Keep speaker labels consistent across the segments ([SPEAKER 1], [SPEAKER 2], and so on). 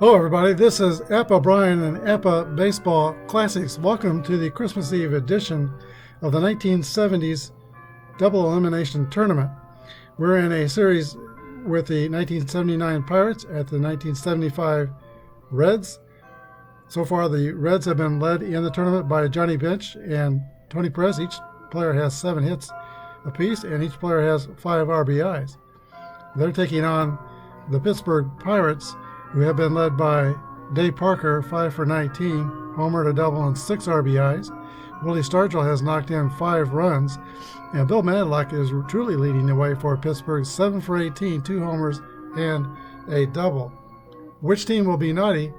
[SPEAKER 1] Hello everybody, this is Apba Brian and Apba Baseball Classics. Welcome to the Christmas Eve edition of the 1970s Double Elimination Tournament. We're in a series with the 1979 Pirates at the 1975 Reds. So far the Reds have been led in the tournament by Johnny Bench and Tony Perez. Each player has 7 hits apiece and each player has 5 RBIs. They're taking on the Pittsburgh Pirates, who have been led by Dave Parker, 5 for 19, homered a double and 6 RBIs. Willie Stargell has knocked in 5 runs, and Bill Madlock is truly leading the way for Pittsburgh, 7 for 18, 2 homers and a double. Which team will be naughty?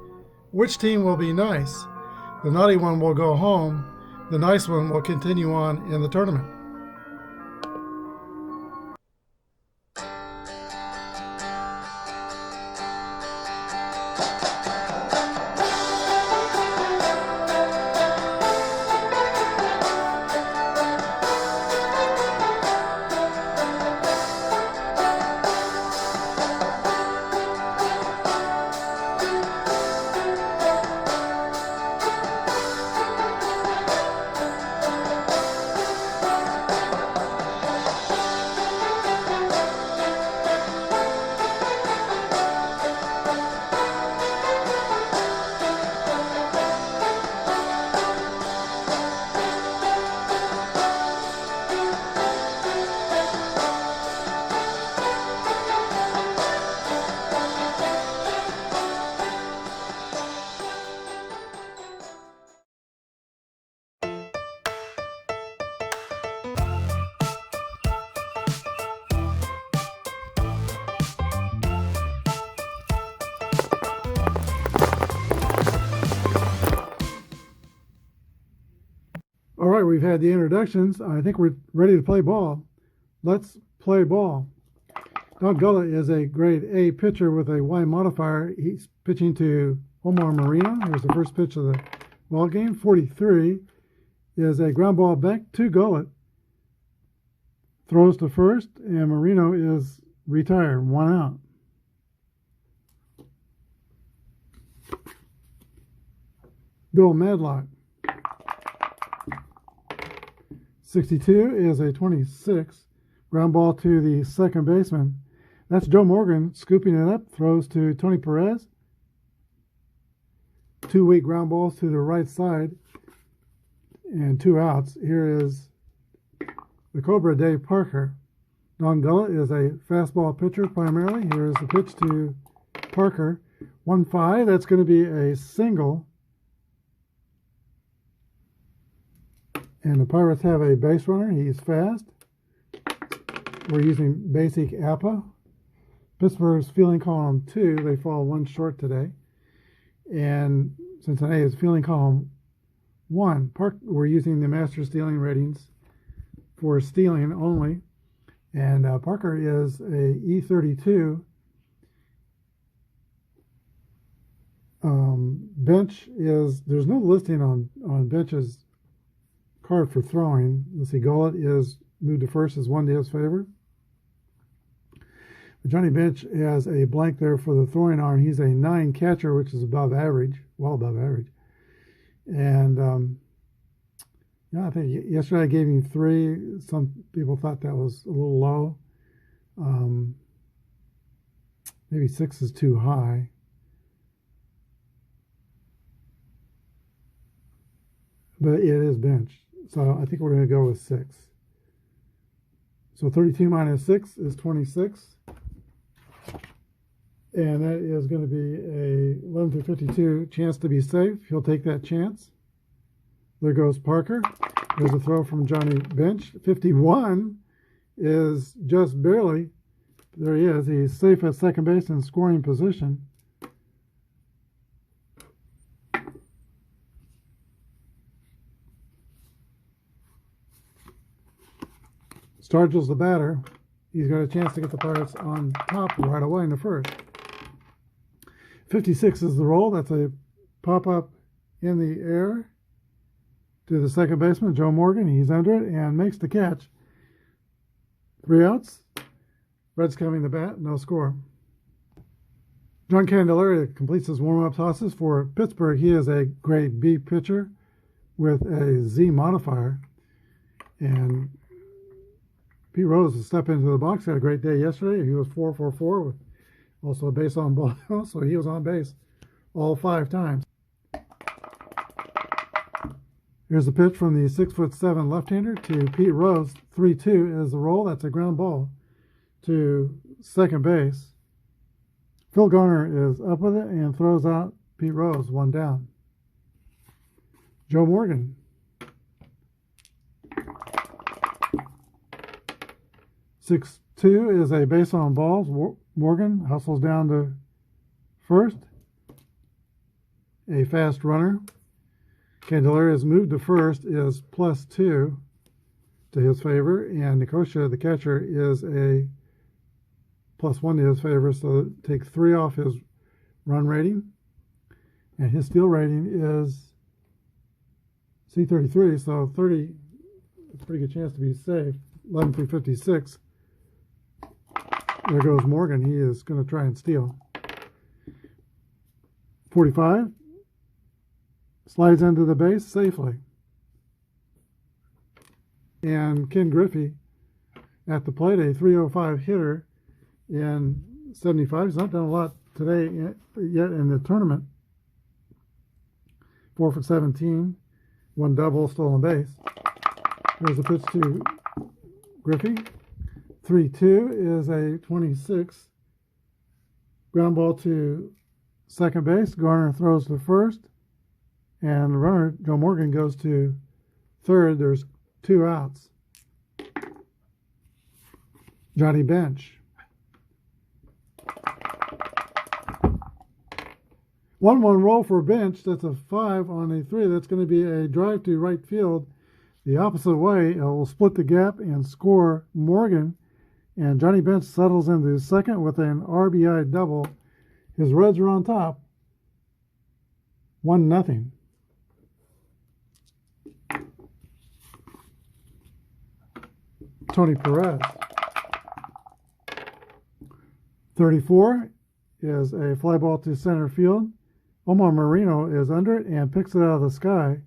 [SPEAKER 1] Which team will be nice? The naughty one will go home. The nice one will continue on in the tournament. All right, we've had the introductions. I think we're ready to play ball. Let's play ball. Don Gullit is a grade A pitcher with a Y modifier. He's pitching to Omar Marino. Here's the first pitch of the ball game. 43 is a ground ball back to Gullit. Throws to first, and Marino is retired. 1 out. Bill Madlock. 62 is a 26. Ground ball to the second baseman. That's Joe Morgan scooping it up. Throws to Tony Perez. 2 weak ground balls to the right side. And 2 outs. Here is the Cobra, Dave Parker. Don Gullit is a fastball pitcher primarily. Here's the pitch to Parker. 1-5. That's going to be a single. And the Pirates have a base runner. He's fast. We're using basic Apba. Pittsburgh's fielding column 2. They fall 1 short today. And Cincinnati is fielding column 1. We're using the master stealing ratings for stealing only. And Parker is a E32. Bench is, there's no listing on Bench's card for throwing. Let's see, Gullit is moved to first as 1 to his favor. Johnny Bench has a blank there for the throwing arm. He's a 9 catcher, which is above average, well above average. And yeah, I think yesterday I gave him 3. Some people thought that was a little low. Maybe 6 is too high. But it is Bench. So I think we're going to go with 6. So 32 minus 6 is 26. And that is going to be a 11 through 52 chance to be safe. He'll take that chance. There goes Parker. There's a throw from Johnny Bench. 51 is just barely. There he is. He's safe at second base in scoring position. Stargell's the batter. He's got a chance to get the Pirates on top right away in the first. 56 is the roll. That's a pop-up in the air to the second baseman, Joe Morgan. He's under it and makes the catch. 3 outs. Reds coming to bat. No score. John Candelaria completes his warm-up tosses for Pittsburgh. He is a grade B pitcher with a Z modifier. And Pete Rose will step into the box. Had a great day yesterday. He was 4 for 4 with also a base on ball. So he was on base all 5 times. Here's the pitch from the 6'7" left-hander to Pete Rose. 3-2 is the roll. That's a ground ball to second base. Phil Garner is up with it and throws out Pete Rose, 1 down. Joe Morgan. 6-2 is a base on balls. Morgan hustles down to first. A fast runner. Candelaria's move to first is +2 to his favor, and Nicosia, the catcher, is a +1 to his favor, so take 3 off his run rating. And his steal rating is C33, so 30, a pretty good chance to be safe. 11 through 56. There goes Morgan. He is going to try and steal. 45. Slides into the base safely. And Ken Griffey at the plate, a 305 hitter in 75. He's not done a lot today yet in the tournament. 4 for 17. 1 double, stolen base. There's a pitch to Griffey. 3-2 is a 26. Ground ball to second base. Garner throws to first. And the runner, Joe Morgan, goes to third. There's 2 outs. Johnny Bench. 1-1 roll for Bench. That's a 5 on a 3. That's going to be a drive to right field the opposite way. It will split the gap and score Morgan. And Johnny Bench settles into second with an RBI double. His Reds are on top. 1-0. Tony Perez. 34 is a fly ball to center field. Omar Marino is under it and picks it out of the sky.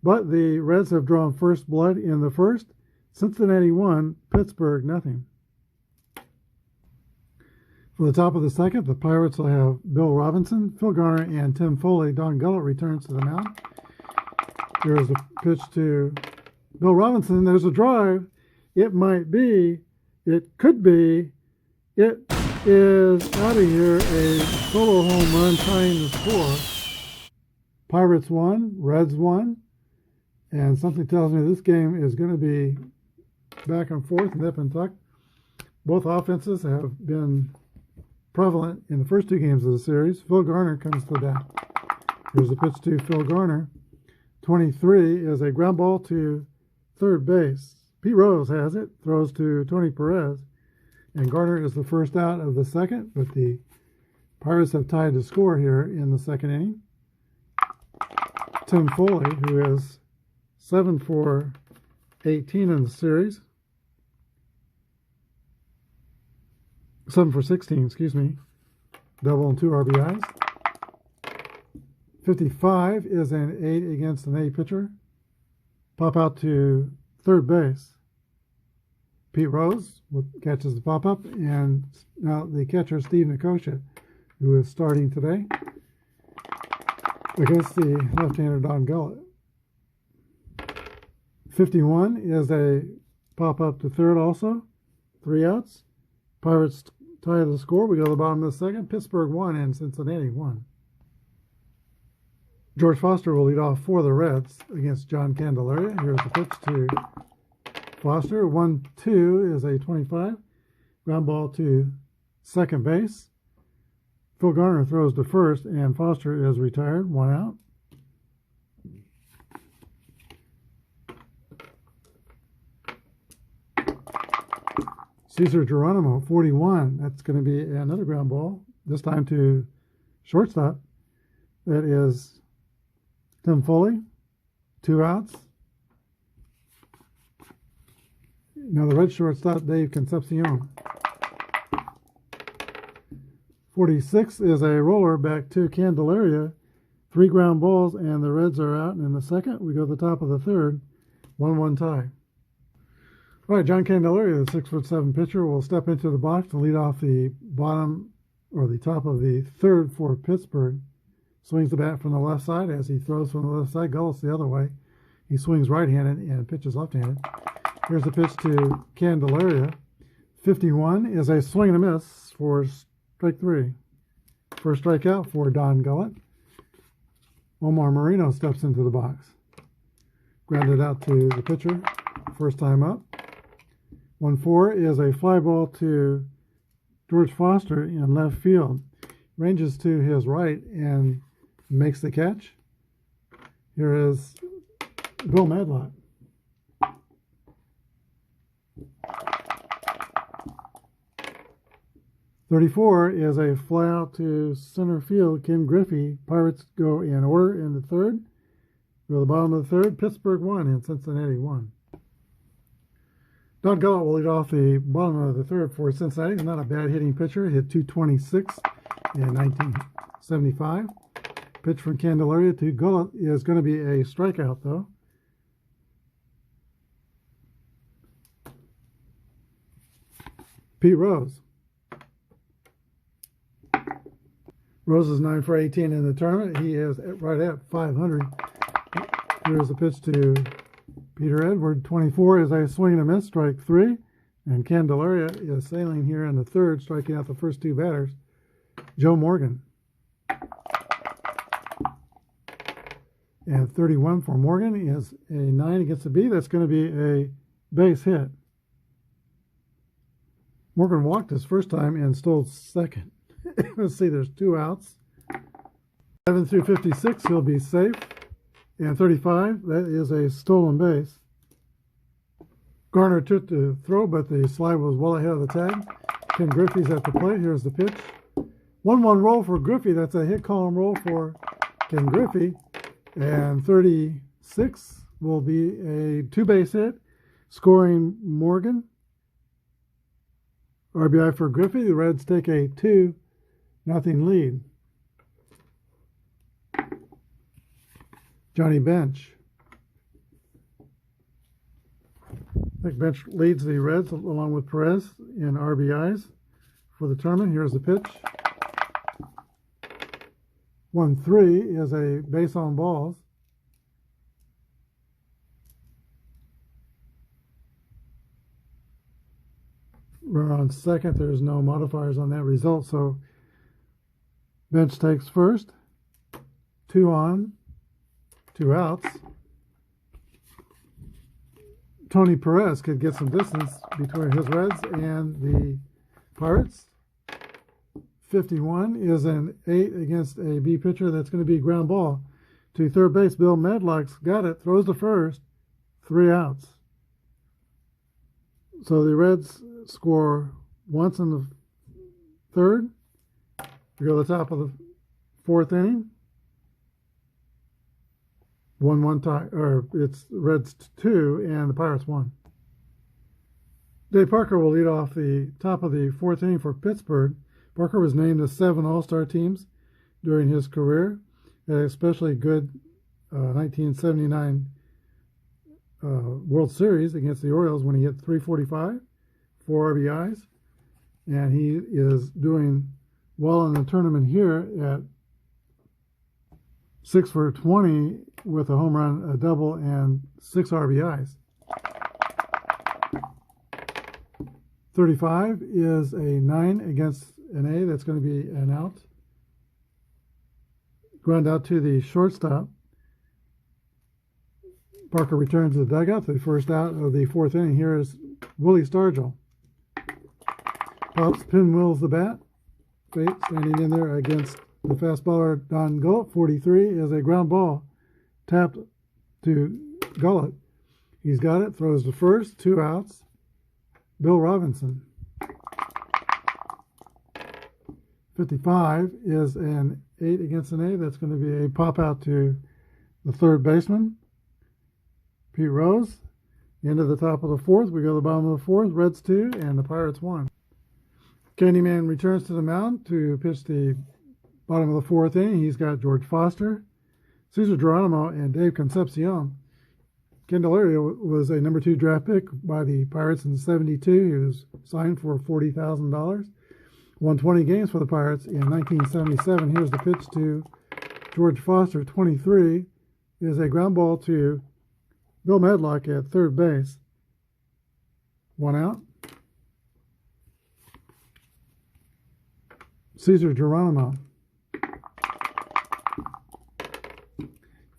[SPEAKER 1] But the Reds have drawn first blood in the first. Cincinnati 1, Pittsburgh 0. For the top of the second, the Pirates will have Bill Robinson, Phil Garner, and Tim Foley. Don Gullett returns to the mound. Here's a pitch to Bill Robinson. There's a drive. It might be. It could be. It is out of here. A solo home run tying the score. Pirates 1, Reds 1. And something tells me this game is going to be back and forth, nip and tuck. Both offenses have been prevalent in the first 2 games of the series. Phil Garner comes to the bat. Here's a pitch to Phil Garner. 23 is a ground ball to third base. Pete Rose has it, throws to Tony Perez, and Garner is the first out of the second, but the Pirates have tied the score here in the second inning. Tim Foley, who is 7 for 18 in the series. 7 for 16, excuse me. Double and 2 RBIs. 55 is an 8 against an A pitcher. Pop out to third base. Pete Rose catches the pop-up, and now the catcher, Steve Nicosia, who is starting today against the left-hander Don Gullett. 51 is a pop-up to third also. 3 outs. Pirates tie the score. We go to the bottom of the second. Pittsburgh 1 and Cincinnati 1. George Foster will lead off for the Reds against John Candelaria. Here's the pitch to Foster. 1-2 is a 25. Ground ball to second base. Phil Garner throws to first, and Foster is retired. 1 out. Cesar Geronimo, 41. That's going to be another ground ball, this time to shortstop. That is Tim Foley. 2 outs. Now the Red shortstop, Dave Concepcion. 46 is a roller back to Candelaria. 3 ground balls, and the Reds are out. And in the second, we go to the top of the third. 1-1 tie. All right, John Candelaria, the 6'7" pitcher, will step into the box to lead off the bottom or the top of the third for Pittsburgh. Swings the bat from the left side as he throws from the left side. Gullit's the other way. He swings right-handed and pitches left-handed. Here's the pitch to Candelaria. 51 is a swing and a miss for strike 3. First strikeout for Don Gullit. Omar Moreno steps into the box. Grounded out to the pitcher. First time up. 1-4 is a fly ball to George Foster in left field. Ranges to his right and makes the catch. Here is Bill Madlock. .34 is a fly out to center field. Ken Griffey. Pirates go in order in the third. Go to the bottom of the third. Pittsburgh 1 and Cincinnati 1. Don Gullit will lead off the bottom of the third for Cincinnati. Not a bad hitting pitcher. Hit .226 in 1975. Pitch from Candelaria to Gullit is going to be a strikeout, though. Pete Rose. Rose is 9 for 18 in the tournament. He is right at 500. Here's the pitch to Peter Edward. 24 is a swing and a miss, strike 3. And Candelaria is sailing here in the third, striking out the first 2 batters. Joe Morgan. And 31 for Morgan is a 9 against a B. That's going to be a base hit. Morgan walked his first time and stole second. Let's see, there's 2 outs. 7 through 56, he'll be safe. And 35, that is a stolen base. Garner took the throw, but the slide was well ahead of the tag. Ken Griffey's at the plate. Here's the pitch. 1-1 roll for Griffey. That's a hit column roll for Ken Griffey. And 36 will be a 2-base hit, scoring Morgan. RBI for Griffey. The Reds take a 2-0 lead. Johnny Bench. I think Bench leads the Reds along with Perez in RBIs for the tournament. Here's the pitch. 1-3 is a base on balls. Runner on second. There's no modifiers on that result, so Bench takes first. 2 on, 2 outs. Tony Perez could get some distance between his Reds and the Pirates. 51 is an 8 against a B pitcher. That's going to be ground ball to third base. Bill Madlock's got it. Throws to first. 3 outs. So the Reds score once in the third. We go to the top of the 4th inning. 1-1 tie, or it's Reds 2 and the Pirates 1. Dave Parker will lead off the top of the 4th inning for Pittsburgh. Parker was named to 7 All-Star teams during his career, an especially good 1979 World Series against the Orioles when he hit .345, 4 RBIs, and he is doing well in the tournament here at 6 for 20 with a home run, a double, and 6 RBIs. 35 is a 9 against an A. That's going to be an out. Ground out to the shortstop. Parker returns to the dugout. The first out of the 4th inning. Here is Willie Stargell. Pops pinwheels the bat. Fate standing in there against the fastballer Don Gullit. 43 is a ground ball tapped to Gullit. He's got it. Throws to first. 2 outs. Bill Robinson. 55 is an 8 against an A. That's going to be a pop out to the third baseman, Pete Rose. Into the top of the 4th. We go to the bottom of the 4th. Reds 2 and the Pirates 1. Candyman returns to the mound to pitch the bottom of the fourth inning. He's got George Foster, Cesar Geronimo, and Dave Concepcion. Candelaria was a number 2 draft pick by the Pirates in '72. He was signed for $40,000. Won 20 games for the Pirates in 1977. Here's the pitch to George Foster, 23, is a ground ball to Bill Medlock at third base. 1 out. Cesar Geronimo,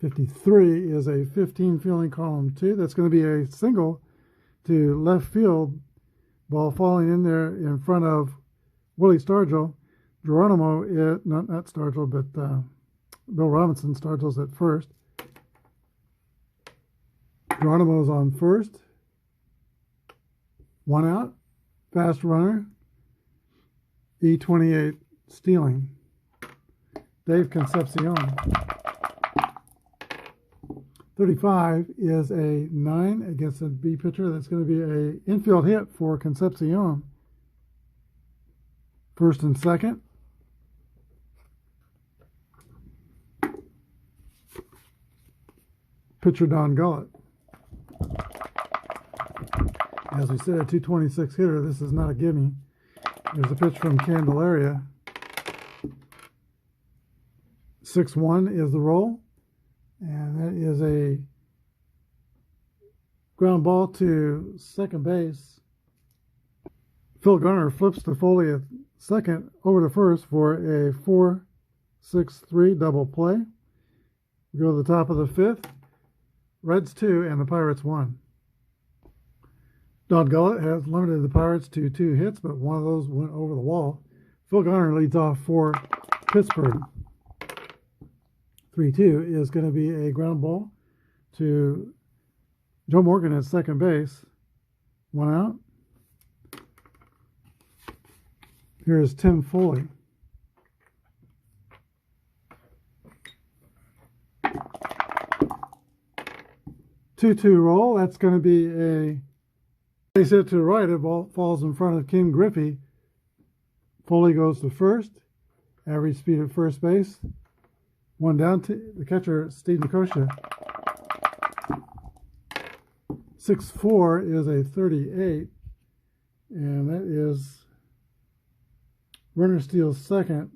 [SPEAKER 1] 53, is a 15 fielding column 2. That's going to be a single to left field. Ball falling in there in front of Willie Stargell. Geronimo, not Stargell, but Bill Robinson. Stargell's at first. Geronimo's on first. 1 out. Fast runner. E28 stealing. Dave Concepcion. 35 is a 9 against a B pitcher. That's going to be an infield hit for Concepcion. First and second. Pitcher Don Gullett. As we said, a 226 hitter. This is not a gimme. There's a pitch from Candelaria. 6-1 is the roll. And that is a ground ball to second base. Phil Garner flips to Foley at second over to first for a 4-6-3 double play. We go to the top of the fifth. Reds 2 and the Pirates 1. Don Gullett has limited the Pirates to 2 hits, but one of those went over the wall. Phil Garner leads off for Pittsburgh. 3-2 is going to be a ground ball to Joe Morgan at second base. 1 out. Here's Tim Foley. Two-two roll. That's going to be a base hit to the right. It ball falls in front of Ken Griffey. Foley goes to first. Average speed at first base. 1 down to the catcher, Steve Nicosia. 6-4 is a 38. And that is runner steals second.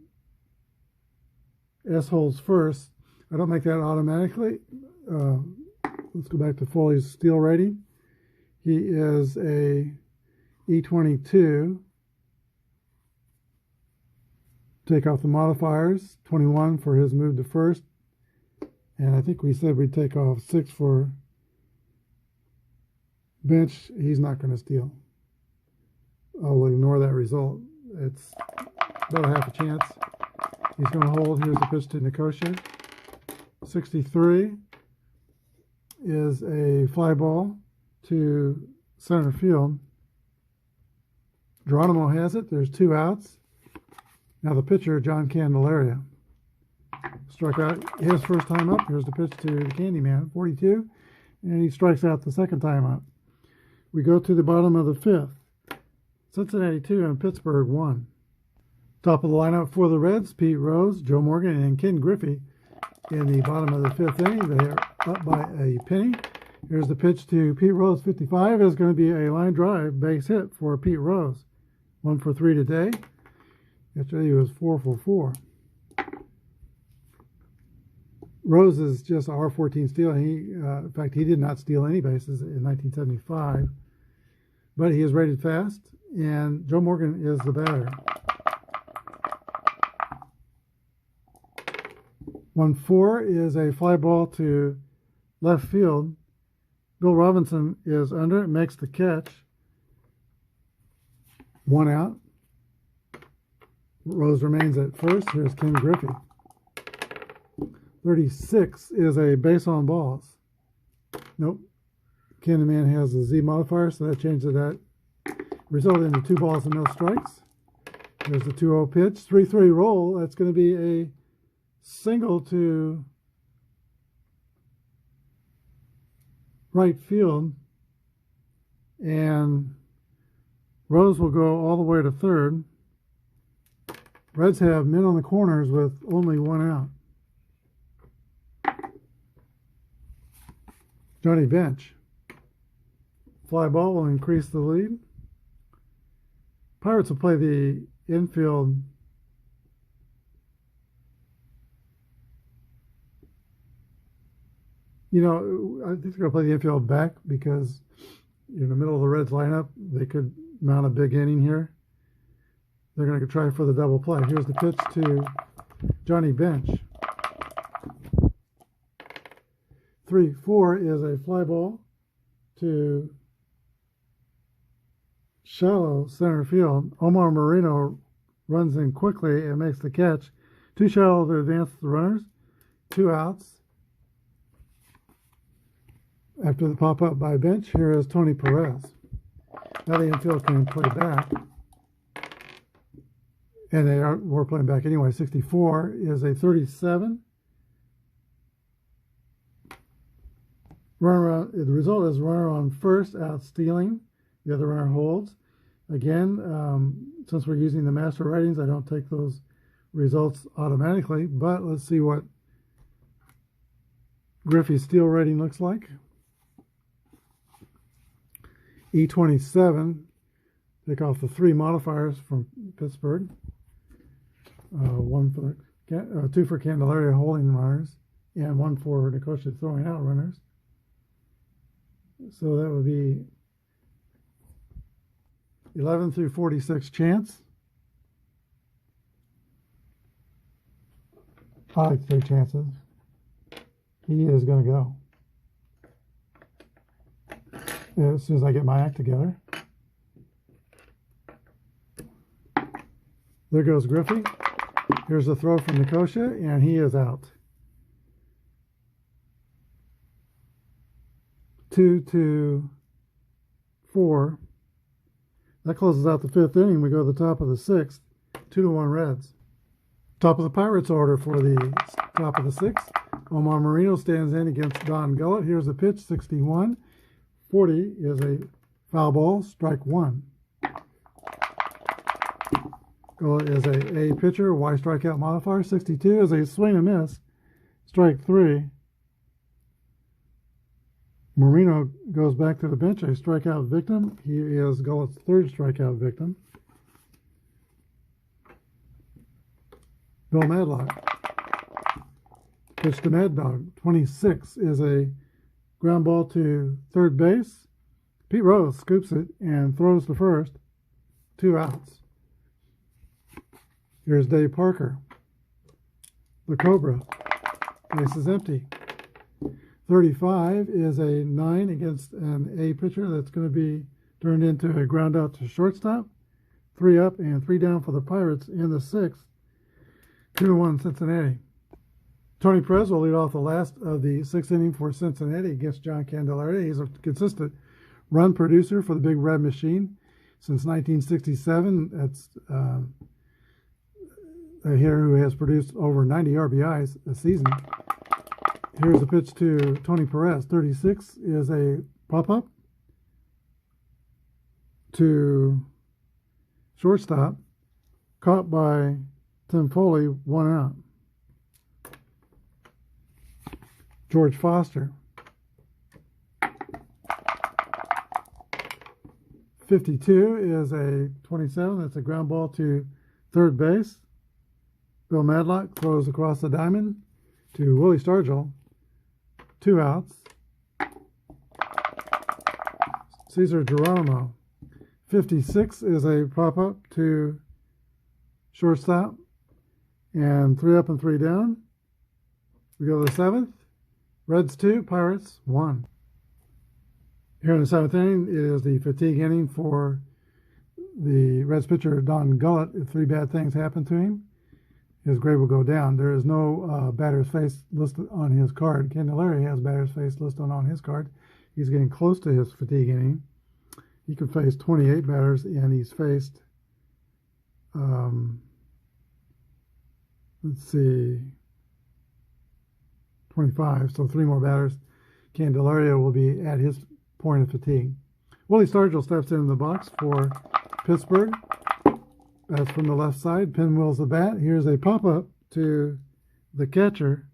[SPEAKER 1] S holds first. I don't make that automatically. Let's go back to Foley's steal rating. He is a E22. Take off the modifiers. 21 for his move to first. And I think we said we'd take off 6 for bench. He's not going to steal. I'll ignore that result. It's about a half a chance. He's going to hold. Here's the pitch to Nicosia. 63 is a fly ball to center field. Geronimo has it. There's 2 outs. Now the pitcher, John Candelaria. Struck out his first time up. Here's the pitch to the Candyman, 42. And he strikes out the second time up. We go to the bottom of the fifth. Cincinnati 2 and Pittsburgh 1. Top of the lineup for the Reds, Pete Rose, Joe Morgan, and Ken Griffey. In the bottom of the fifth inning, they are up by a penny. Here's the pitch to Pete Rose, 55. Is going to be a line drive base hit for Pete Rose. 1 for 3 today. Yesterday he was 4 for 4. Rose is just a R14 steal. In fact, he did not steal any bases in 1975. But he is rated fast, and Joe Morgan is the batter. 1-4 is a fly ball to left field. Bill Robinson is under it, makes the catch. 1 out. Rose remains at first. Here's Ken Griffey. 36 is a base on balls. Nope. Candyman has a Z modifier, so that changes that. Resulted in 2 balls and no strikes. There's the 2-0 pitch. 3-3 roll. That's going to be a single to right field. And Rose will go all the way to third. Reds have men on the corners with only one out. Johnny bench. Fly ball will increase the lead. Pirates will play the infield. You know, I think they're going to play the infield back because in the middle of the Reds lineup, they could mount a big inning here. They're going to try for the double play. Here's the pitch to Johnny bench. 3-4 is a fly ball to shallow center field. Omar Moreno runs in quickly and makes the catch. Too shallow to advance the runners. 2 outs. After the pop-up by bench, here is Tony Perez. Now the infield can put it back. And we're playing back anyway. 64 is a 37. Runner on, the result is runner on first, out stealing. The other runner holds. Again, since we're using the master ratings, I don't take those results automatically. But let's see what Griffey's steal rating looks like. E27. Take off the 3 modifiers from Pittsburgh. 2 for Candelaria holding runners, and 1 for Nicosia throwing out runners. So that would be 11 through 46 chance. I like to take chances. He is going to go. As soon as I get my act together. There goes Griffey. Here's the throw from Nicosia, and he is out. 2-4. That closes out the 5th inning. We go to the top of the 6th. 2-1 Reds. Top of the Pirates order for the top of the 6th. Omar Moreno stands in against Don Gullett. Here's the pitch, 61. 40 is a foul ball, strike 1. Gullett is a pitcher, Y strikeout modifier. 62 is a swing and miss, strike 3. Moreno goes back to the bench, a strikeout victim. He is Gullett's 3rd strikeout victim. Bill Madlock. Pitch to Mad Dog. 26 is a ground ball to third base. Pete Rose scoops it and throws to first. 2 outs. Here's Dave Parker. The Cobra. Base is empty. 35 is a 9 against an A pitcher that's going to be turned into a ground out to shortstop. 3 up and 3 down for the Pirates in the 6th. 2-1 Cincinnati. Tony Perez will lead off the last of the 6th inning for Cincinnati against John Candelaria. He's a consistent run producer for the Big Red Machine since 1967. That's a hitter who has produced over 90 RBIs a season. Here's a pitch to Tony Perez. 36 is a pop-up to shortstop. Caught by Tim Foley, 1 out. George Foster. 52 is a 27. That's a ground ball to third base. Bill Madlock throws across the diamond to Willie Stargell. 2 outs. Cesar Geronimo. 56 is a pop-up to shortstop. And 3 up and 3 down. We go to the 7th. Reds 2, Pirates 1. Here in the 7th inning, it is the fatigue inning for the Reds pitcher Don Gullett. If 3 bad things happen to him, his grade will go down. There is no batter's face listed on his card. Candelaria has batter's face listed on his card. He's getting close to his fatigue inning. He could face 28 batters, and he's faced, let's see, 25, so 3 more batters. Candelaria will be at his point of fatigue. Willie Stargell steps in the box for Pittsburgh. That's from the left side. Pinwheels the bat. Here's a pop-up to the catcher.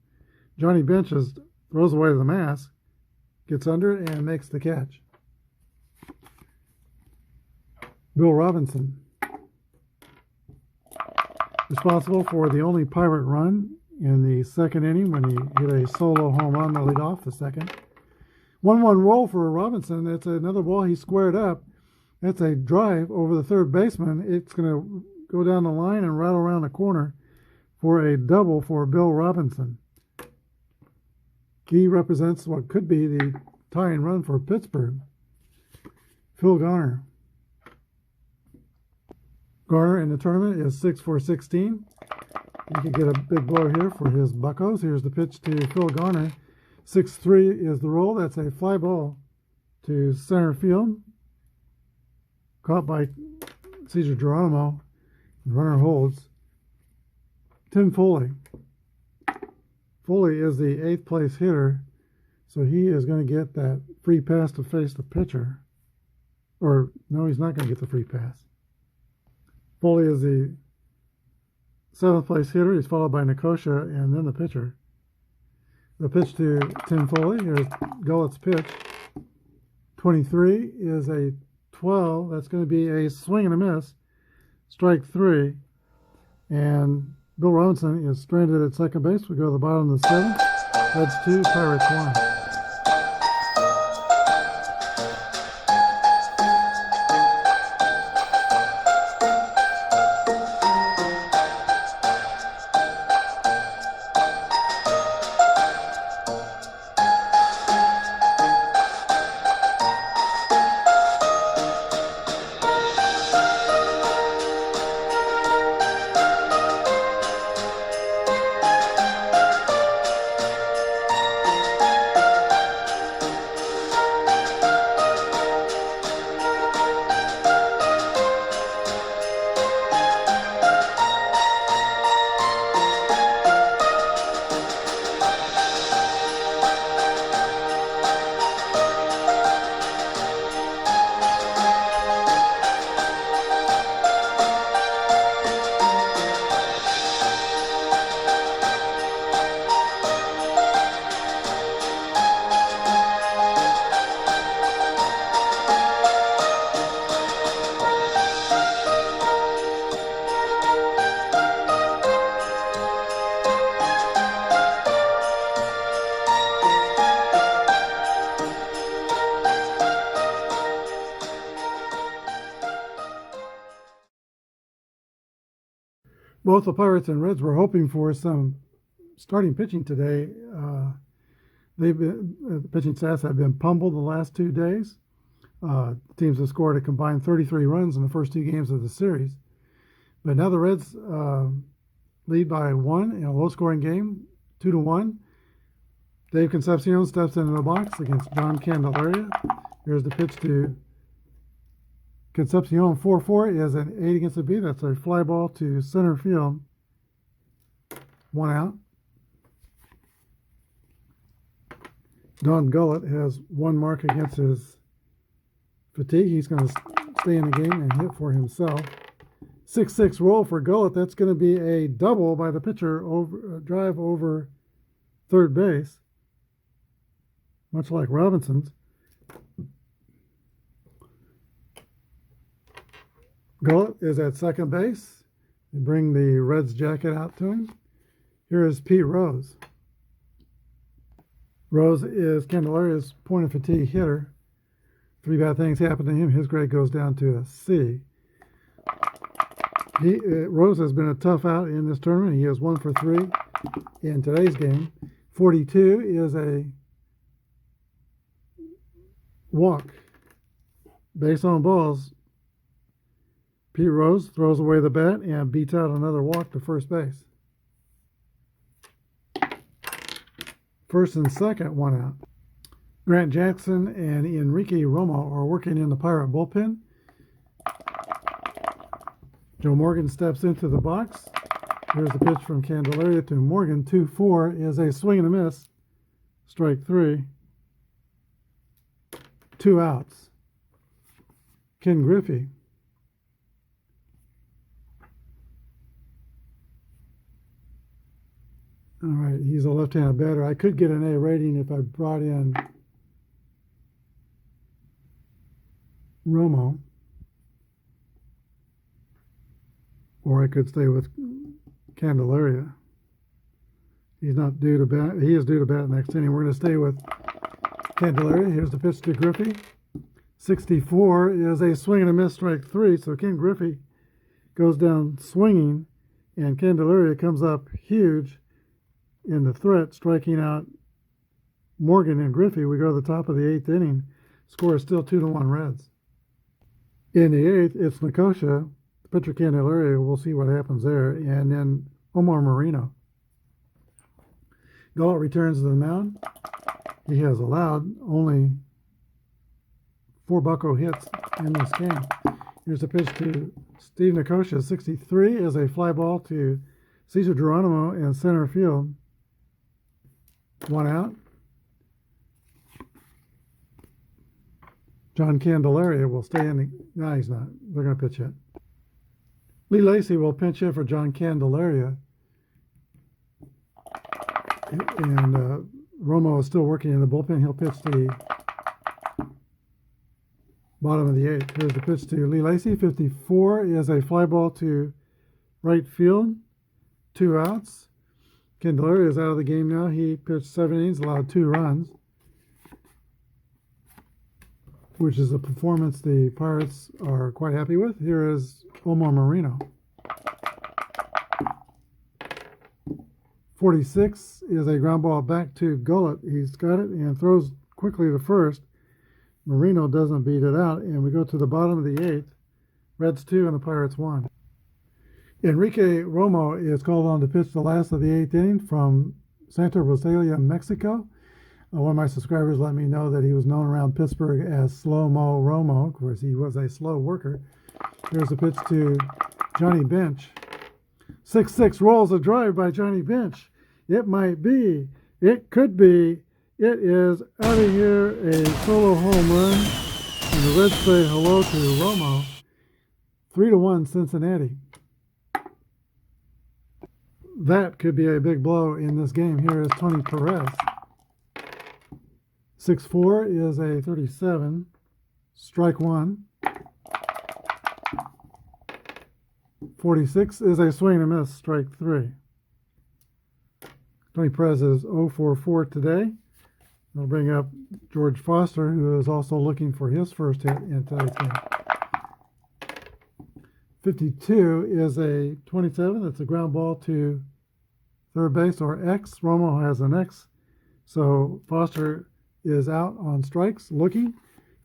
[SPEAKER 1] Johnny Benches throws away the mask, gets under it, and makes the catch. Bill Robinson, responsible for the only Pirate run in the second inning when he hit a solo home run to lead off the second. 1-1 roll for Robinson. It's another ball he squared up. That's a drive over the third baseman. It's going to go down the line and rattle around the corner for a double for Bill Robinson. He represents what could be the tying run for Pittsburgh. Phil Garner. Garner in the tournament is 6 for 16. He could get a big blow here for his Buccos. Here's the pitch to Phil Garner. 6-3 is the roll. That's a fly ball to center field. Caught by Cesar Geronimo. The runner holds. Tim Foley. Foley is the 8th place hitter, so he is going to get that free pass to face the pitcher. Or, no, he's not going to get the free pass. Foley is the 7th place hitter. He's followed by Nicosia and then the pitcher. The pitch to Tim Foley. Here's Gullett's pitch. 23 is a 12. That's going to be a swing and a miss. Strike 3. And Bill Robinson is stranded at second base. We go to the bottom of the 7th. Reds 2, Pirates 1. Both the Pirates and Reds were hoping for some starting pitching today. The pitching staffs have been pummeled the last 2 days. Teams have scored a combined 33 runs in the first 2 games of the series. But now the Reds lead by 1 in a low-scoring game, 2-1. Dave Concepcion steps into the box against John Candelaria. Here's the pitch to Concepcion. 4-4 is an 8 against a B. That's a fly ball to center field. 1 out. Don Gullett has 1 mark against his fatigue. He's going to stay in the game and hit for himself. 6-6 roll for Gullett. That's going to be a double by the pitcher, drive over third base, much like Robinson's. Gullett is at second base. They bring the Reds jacket out to him. Here is Pete Rose. Rose is Candelaria's point of fatigue hitter. 3 bad things happen to him. His grade goes down to a C. Rose has been a tough out in this tournament. He is 1 for 3 in today's game. 42 is a walk. Base on balls. Pete Rose throws away the bat and beats out another walk to first base. First and second, 1 out. Grant Jackson and Enrique Romo are working in the Pirate bullpen. Joe Morgan steps into the box. Here's the pitch from Candelaria to Morgan. 2-4 is a swing and a miss. Strike 3. 2 outs. Ken Griffey. All right, he's a left-handed batter. I could get an A rating if I brought in Romo, or I could stay with Candelaria. He's not due to bat. He is due to bat next inning. We're going to stay with Candelaria. Here's the pitch to Griffey. 64 is a swing and a miss, strike 3. So Ken Griffey goes down swinging, and Candelaria comes up huge in the threat, striking out Morgan and Griffey. We go to the top of the 8th inning. Score is still 2-1 Reds. In the 8th, it's Nicosia. Pitcher Candelaria. We'll see what happens there. And then Omar Marino. Galt returns to the mound. He has allowed only 4 Bucko hits in this game. Here's a pitch to Steve Nicosia. 63 is a fly ball to Cesar Geronimo in center field. 1 out. John Candelaria will stay in the... No, he's not. They're going to pitch hit. Lee Lacy will pinch hit for John Candelaria. And Romo is still working in the bullpen. He'll pitch the bottom of the 8th. Here's the pitch to Lee Lacy. 54 is a fly ball to right field. 2 outs. Candelaria is out of the game now. He pitched 7 innings, allowed 2 runs, which is a performance the Pirates are quite happy with. Here is Omar Marino. 46 is a ground ball back to Gullett. He's got it and throws quickly to first. Marino doesn't beat it out, and we go to the bottom of the 8th. Reds 2 and the Pirates 1. Enrique Romo is called on to pitch the last of the 8th inning from Santa Rosalia, Mexico. One of my subscribers let me know that he was known around Pittsburgh as Slow-Mo Romo. Of course, he was a slow worker. Here's a pitch to Johnny Bench. 6-6 rolls a drive by Johnny Bench. It might be. It could be. It is out of here, a solo home run. And the Reds say hello to Romo. 3-1 Cincinnati. That could be a big blow in this game. Here is Tony Perez. 6-4 is a 37. Strike 1. 46 is a swing and a miss. Strike 3. Tony Perez is 0-for-4 today. I'll bring up George Foster, who is also looking for his first hit in today's game. 52 is a 27. It's a ground ball to third base, or X. Romo has an X. So Foster is out on strikes, looking.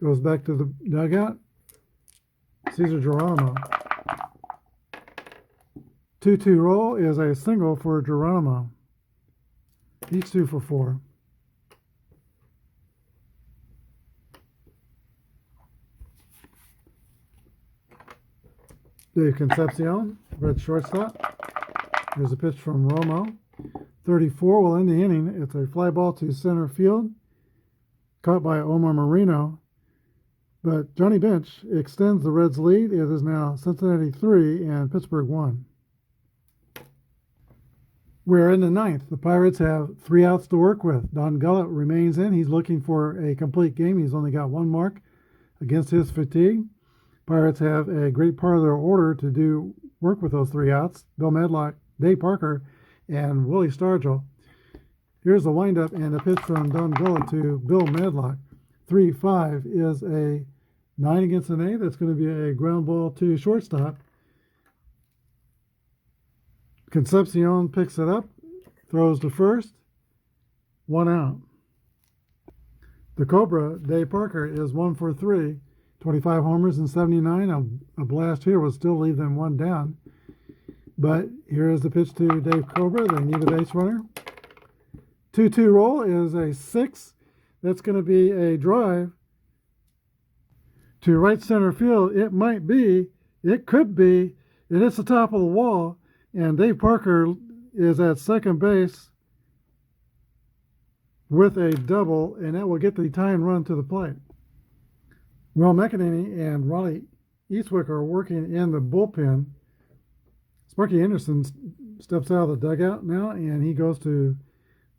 [SPEAKER 1] Goes back to the dugout. Cesar Geronimo. 2-2 roll is a single for Geronimo. Each 2-for-4. Dave Concepcion, red shortstop. There's a pitch from Romo. 34 will end the inning. It's a fly ball to center field, caught by Omar Marino. But Johnny Bench extends the Reds' lead. It is now Cincinnati 3 and Pittsburgh 1. We're in the 9th. The Pirates have 3 outs to work with. Don Gullett remains in. He's looking for a complete game. He's only got 1 mark against his fatigue. Pirates have a great part of their order to do work with those 3 outs. Bill Medlock, Dave Parker, and Willie Stargell. Here's the windup and a pitch from Don Gullett to Bill Medlock. 3-5 is a 9 against an 8. That's going to be a ground ball to shortstop. Concepcion picks it up, throws to first, 1 out. The Cobra, Dave Parker, is 1-for-3, 25 homers and 79. A blast here will still leave them 1 down. But here is the pitch to Dave Cobra. They need a base runner. 2-2 roll is a 6. That's going to be a drive to right center field. It might be. It could be. It hits the top of the wall. And Dave Parker is at second base with a double, and that will get the tying run to the plate. Will McEnany and Raleigh Eastwick are working in the bullpen. Sparky Anderson steps out of the dugout now, and he goes to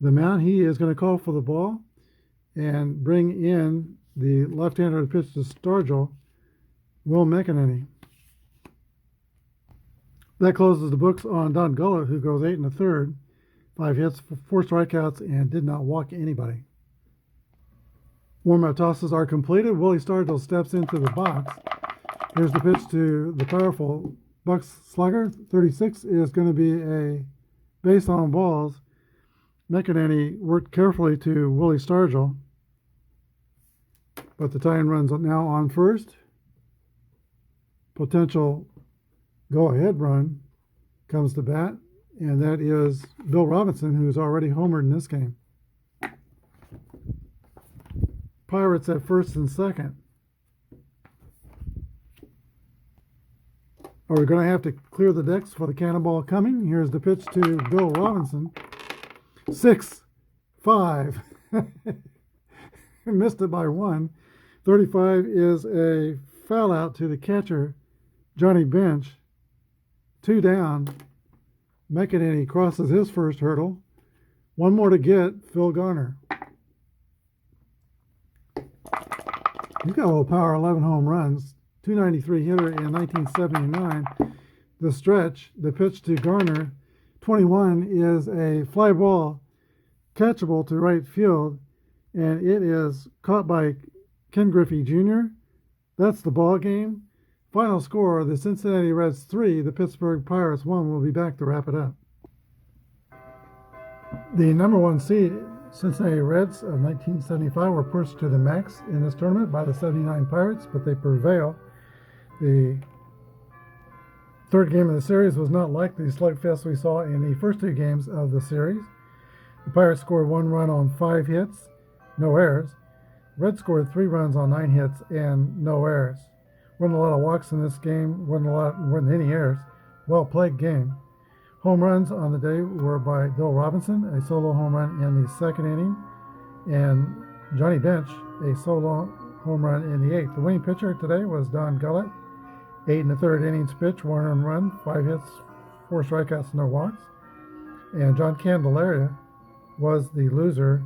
[SPEAKER 1] the mound. He is going to call for the ball and bring in the left-hander to pitch to Stargell, Will McEnany. That closes the books on Don Gullett, who goes 8 1/3, 5 hits, 4 strikeouts, and did not walk anybody. Warm-up tosses are completed. Willie Stargell steps into the box. Here's the pitch to the powerful Bucks slugger. 36 is going to be a base on balls. McEnany worked carefully to Willie Stargell, but the tie-in run's now on first. Potential go-ahead run comes to bat, and that is Bill Robinson, who's already homered in this game. Pirates at first and second. Are we going to have to clear the decks for the cannonball coming? Here's the pitch to Bill Robinson. 6-5. Missed it by 1. 35 is a foul out to the catcher, Johnny Bench. 2 down. McEnany crosses his first hurdle. 1 more to get, Phil Garner. He's got a little power, 11 home runs, 293 hitter in 1979. The stretch, the pitch to Garner, 21, is a fly ball catchable to right field, and it is caught by Ken Griffey Jr. That's the ball game. Final score, the Cincinnati Reds 3, the Pittsburgh Pirates 1. We'll be back to wrap it up. The number 1 seed, Cincinnati Reds of 1975, were pushed to the max in this tournament by the 79 Pirates, but they prevail. The third game of the series was not like the slugfest we saw in the first 2 games of the series. The Pirates scored 1 run on 5 hits, no errors. Reds scored 3 runs on 9 hits and no errors. Wasn't a lot of walks in this game, wasn't any errors. Well-played game. Home runs on the day were by Bill Robinson, a solo home run in the 2nd inning, and Johnny Bench, a solo home run in the 8th. The winning pitcher today was Don Gullett. 8 1/3 innings pitch, 1 earned run, 5 hits, 4 strikeouts, no walks. And John Candelaria was the loser.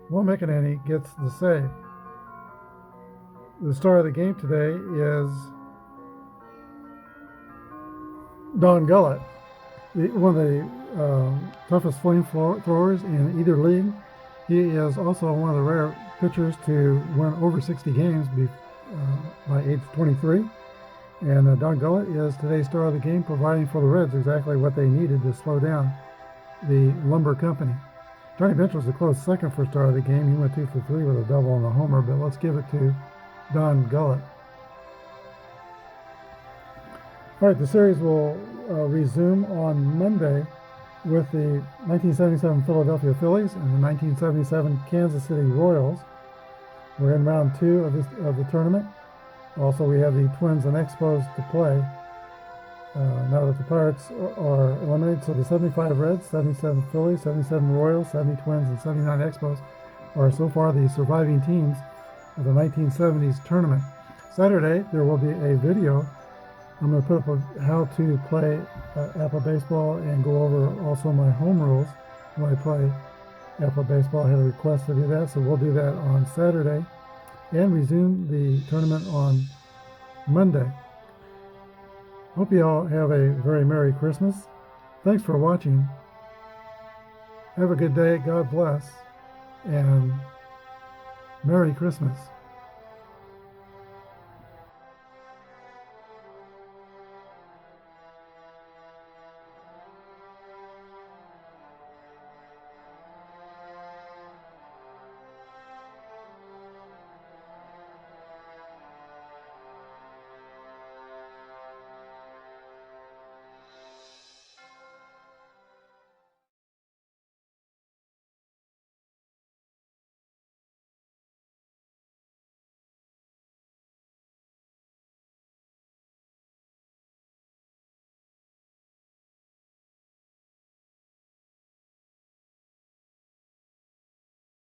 [SPEAKER 1] Will McEnany gets the save. The star of the game today is Don Gullett, one of the toughest flamethrowers in either league. He is also one of the rare pitchers to win over 60 games by age 23. And Don Gullett is today's star of the game, providing for the Reds exactly what they needed to slow down the lumber company. Johnny Bench was a close second for star of the game. He went 2 for 3 with a double and a homer, but let's give it to Don Gullett. All right, the series will resume on Monday with the 1977 Philadelphia Phillies and the 1977 Kansas City Royals. We're in round 2 of the tournament. Also, we have the Twins and Expos to play. Now that the Pirates are eliminated, so the 75 Reds, 77 Phillies, 77 Royals, 70 Twins, and 79 Expos are so far the surviving teams of the 1970s tournament. Saturday, there will be a video. I'm going to put up how to play Apba baseball and go over also my home rules when I play Apba baseball. I had a request to do that, so we'll do that on Saturday and resume the tournament on Monday. Hope you all have a very Merry Christmas. Thanks for watching. Have a good day. God bless. And Merry Christmas.